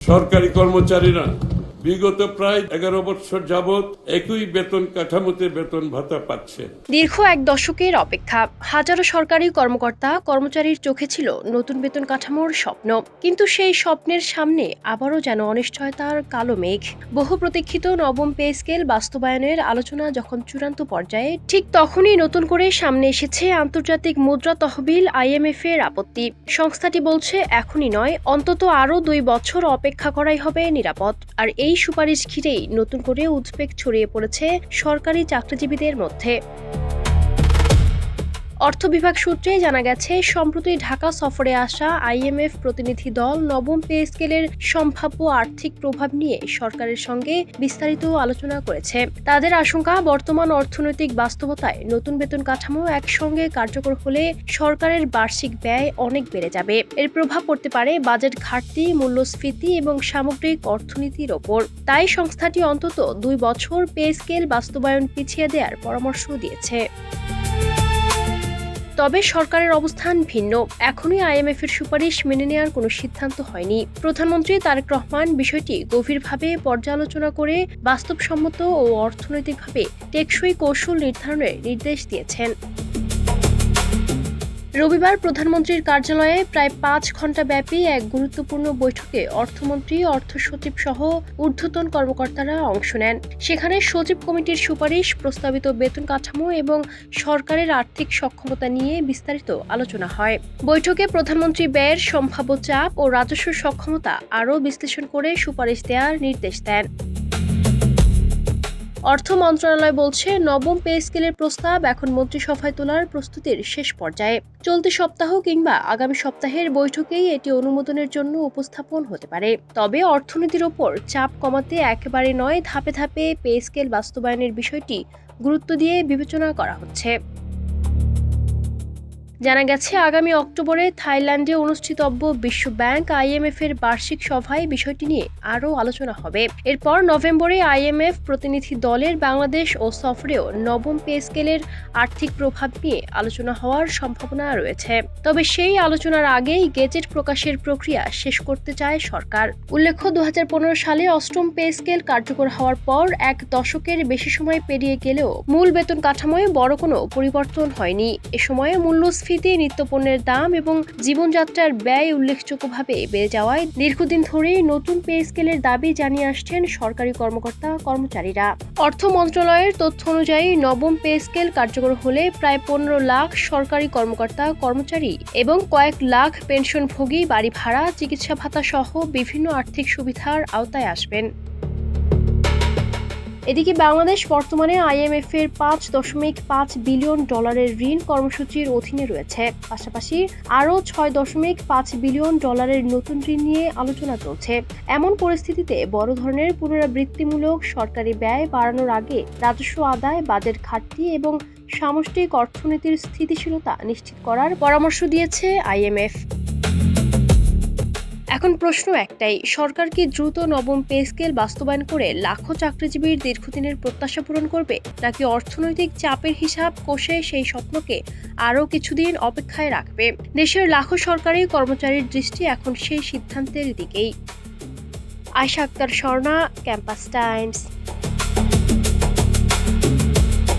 সরকারি কর্মচারীরা বিগত প্রায় 11 বছর যাবৎ একই বেতন কাঠামোতে বেতন ভাতা পাচ্ছে। দীর্ঘ এক দশকের অপেক্ষা, হাজারো সরকারি কর্মকর্তা কর্মচারীর চোখে ছিল নতুন বেতন কাঠামোর স্বপ্ন, কিন্তু সেই স্বপ্নের সামনে আবারও যেন অনিশ্চয়তার কালো মেঘ। বহু প্রতীক্ষিত নবম পে স্কেল বাস্তবায়নের আলোচনা যখন চূড়ান্ত পর্যায়ে, ঠিক তখনই নতুন করে সামনে এসেছে আন্তর্জাতিক মুদ্রা তহবিল IMF এর আপত্তি। সংস্থাটি বলছে এখনই নয়, অন্তত আরও 2 বছর অপেক্ষা করাই হবে নিরাপদ। আর এই সুপারিশ ঘিরেই নতুন করে উদ্বেগ ছড়িয়ে পড়েছে সরকারি চাকরিজীবীদের মধ্যে। অর্থ বিভাগ সূত্রে জানা গেছে, সম্প্রতি ঢাকা সফরে আসা IMF প্রতিনিধি দল নবম পে স্কেলের সম্ভাব্য আর্থিক প্রভাব নিয়ে সরকারের সঙ্গে বিস্তারিত আলোচনা করেছে। তাদের আশঙ্কা, বর্তমান অর্থনৈতিক বাস্তবতায় নতুন বেতন কাঠামো একসঙ্গে কার্যকর হলে সরকারের বার্ষিক ব্যয় অনেক বেড়ে যাবে। এর প্রভাব পড়তে পারে বাজেট ঘাটতি, মূল্যস্ফীতি এবং সামগ্রিক অর্থনীতির ওপর। তাই সংস্থাটি অন্তত 2 বছর পে স্কেল বাস্তবায়ন পিছিয়ে দেওয়ার পরামর্শ দিয়েছে। তবে সরকারের অবস্থান ভিন্ন। এখনই IMF এর সুপারিশ মেনে নেওয়ার কোনো সিদ্ধান্ত হয়নি। প্রধানমন্ত্রী তারেক রহমান বিষয়টি গভীরভাবে পর্যালোচনা করে বাস্তবসম্মত ও অর্থনৈতিকভাবে টেকসই কৌশল নির্ধারণের নির্দেশ দিয়েছেন। রবিবার প্রধানমন্ত্রীর কার্যালয়ে প্রায় 5 ঘণ্টা ব্যাপী এক গুরুত্বপূর্ণ বৈঠকে অর্থমন্ত্রী, অর্থ সচিব সহ ঊর্ধ্বতন কর্মকর্তারা অংশ নেন। সেখানে সচিব কমিটির সুপারিশ, প্রস্তাবিত বেতন কাঠামো এবং সরকারের আর্থিক সক্ষমতা নিয়ে বিস্তারিত আলোচনা হয়। বৈঠকে প্রধানমন্ত্রী ব্যয়ের সম্ভাব্য চাপ ও রাজস্ব সক্ষমতা আরও বিশ্লেষণ করে সুপারিশ দেওয়ার নির্দেশ দেন। অর্থ মন্ত্রণালয় বলছে, নবম পে স্কেলের প্রস্তাব এখন মন্ত্রিসভায় তোলার প্রস্তুতির শেষ পর্যায়ে। চলতি সপ্তাহ কিংবা আগামী সপ্তাহের বৈঠকেই এটি অনুমোদনের জন্য উপস্থাপন হতে পারে। তবে অর্থনীতির ওপর চাপ কমাতে একেবারে নয়, ধাপে ধাপে পে স্কেল বাস্তবায়নের বিষয়টি গুরুত্ব দিয়ে বিবেচনা করা হচ্ছে। জানা গেছে, আগামী অক্টোবরে থাইল্যান্ডে অনুষ্ঠিতব্য বিশ্ব ব্যাংক IMF এর বার্ষিক সভায় বিষয়টি নিয়ে আরও আলোচনা হবে। এরপর নভেম্বরে IMF প্রতিনিধি দলের বাংলাদেশ ও সফরেও নবম পে স্কেলের আর্থিক প্রভাব নিয়ে আলোচনা হওয়ার সম্ভাবনা রয়েছে। তবে সেই আলোচনার আগেই গেজেট প্রকাশের প্রক্রিয়া শেষ করতে চায় সরকার। উল্লেখ্য, 2015 সালে অষ্টম পে স্কেল কার্যকর হওয়ার পর 1 দশকের বেশি সময় পেরিয়ে গেলেও মূল বেতন কাঠামোয় বড় কোনো পরিবর্তন হয়নি। এ সময়ে মূল্যস্ফীতি, নিত্যপণ্যের দাম এবং জীবনযাত্রার ব্যয় উল্লেখযোগ্যভাবে বেড়ে যাওয়ায় দীর্ঘদিন ধরেই নতুন পে স্কেলের দাবি জানিয়ে আসছেন সরকারি কর্মচারীরা। অর্থ মন্ত্রণালয়ের তথ্য অনুযায়ী, নবম পে স্কেল কার্যকর হলে প্রায় 15 লাখ সরকারি কর্মচারী এবং কয়েক লাখ পেনশনভোগী বাড়ি ভাড়া, চিকিৎসা ভাতা সহ বিভিন্ন আর্থিক সুবিধার আওতায় আসবেন। এদিকে বাংলাদেশ বর্তমানে IMF এর $5.5 বিলিয়ন ঋণ কর্মসূচির অধীনে রয়েছে। পাশাপাশি আরও $6.5 বিলিয়ন নতুন ঋণ নিয়ে আলোচনা চলছে। এমন পরিস্থিতিতে বড় ধরনের পুনরাবৃত্তিমূলক সরকারি ব্যয় বাড়ানোর আগে রাজস্ব আদায়, বাজেট ঘাটতি এবং সামষ্টিক অর্থনীতির স্থিতিশীলতা নিশ্চিত করার পরামর্শ দিয়েছে IMF। এখন প্রশ্ন একটাই, সরকার কি দ্রুত নবম পে স্কেল বাস্তবায়ন করে লাখো চাকরিজীবীর দীর্ঘদিনের প্রত্যাশা পূরণ করবে, নাকি অর্থনৈতিক চাপের হিসাব কষে সেই স্বপ্নকে আরও কিছুদিন অপেক্ষায় রাখবে? দেশের লাখো সরকারি কর্মচারীর দৃষ্টি এখন সেই সিদ্ধান্তের দিকেই। Ayesha Akter Swarna, Campus Times.